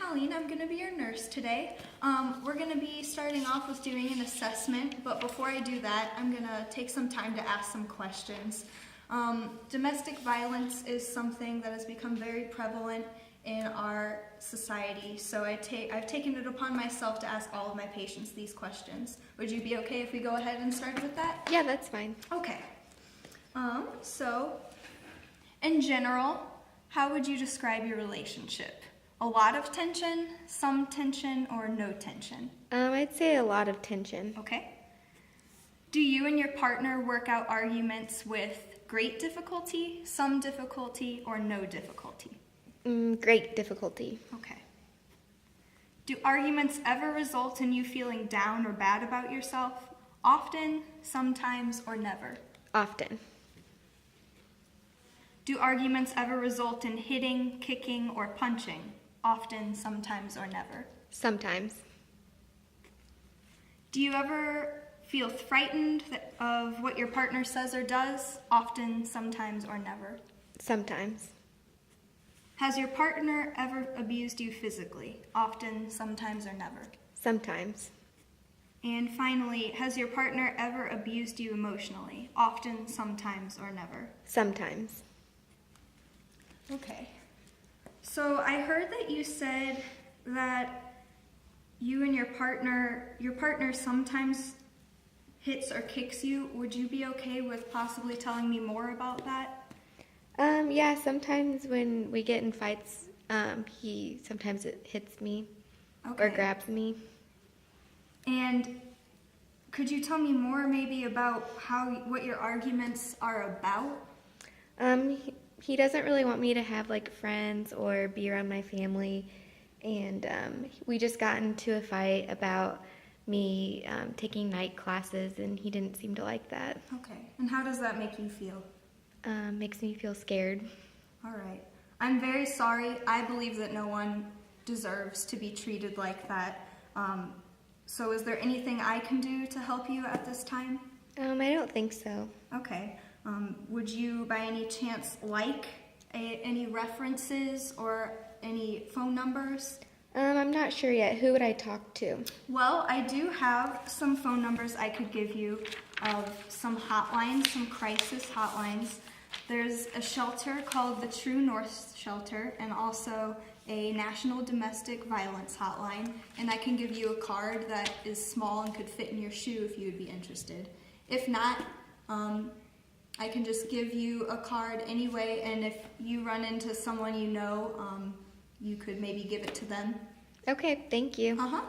Colleen. I'm going to be your nurse today. We're going to be starting off with doing an assessment, but before I do that, I'm going to take some time to ask some questions. Domestic violence is something that has become very prevalent in our society, so I've taken it upon myself to ask all of my patients these questions. Would you be okay if we go ahead and start with that? Yeah, that's fine. Okay. So, in general, how would you describe your relationship? A lot of tension, some tension, or no tension? I'd say a lot of tension. Okay. Do you and your partner work out arguments with great difficulty, some difficulty, or no difficulty? Great difficulty. Okay. Do arguments ever result in you feeling down or bad about yourself? Often, sometimes, or never? Often. Do arguments ever result in hitting, kicking, or punching? Often, sometimes, or never? Sometimes. Do you ever feel frightened of what your partner says or does? Often, sometimes, or never? Sometimes. Has your partner ever abused you physically? Often, sometimes, or never? Sometimes. And finally, has your partner ever abused you emotionally? Often, sometimes, or never? Sometimes. Okay. So I heard that you said that you and your partner sometimes hits or kicks you. Would you be okay with possibly telling me more about that? Yeah, sometimes when we get in fights, sometimes it hits me or grabs me. And could you tell me more maybe about what your arguments are about? He doesn't really want me to have like friends or be around my family, and we just got into a fight about me taking night classes, and he didn't seem to like that. Okay. And how does that make you feel? Makes me feel scared. All right. I'm very sorry. I believe that no one deserves to be treated like that. So is there anything I can do to help you at this time? I don't think so. Okay. Would you by any chance like any references or any phone numbers? I'm not sure yet. Who would I talk to? Well, I do have some phone numbers I could give you of some hotlines, some crisis hotlines. There's a shelter called the True North Shelter and also a National Domestic Violence Hotline, and I can give you a card that is small and could fit in your shoe if you would be interested. If not, I can just give you a card anyway, and if you run into someone you know, you could maybe give it to them. Okay, thank you. Uh-huh.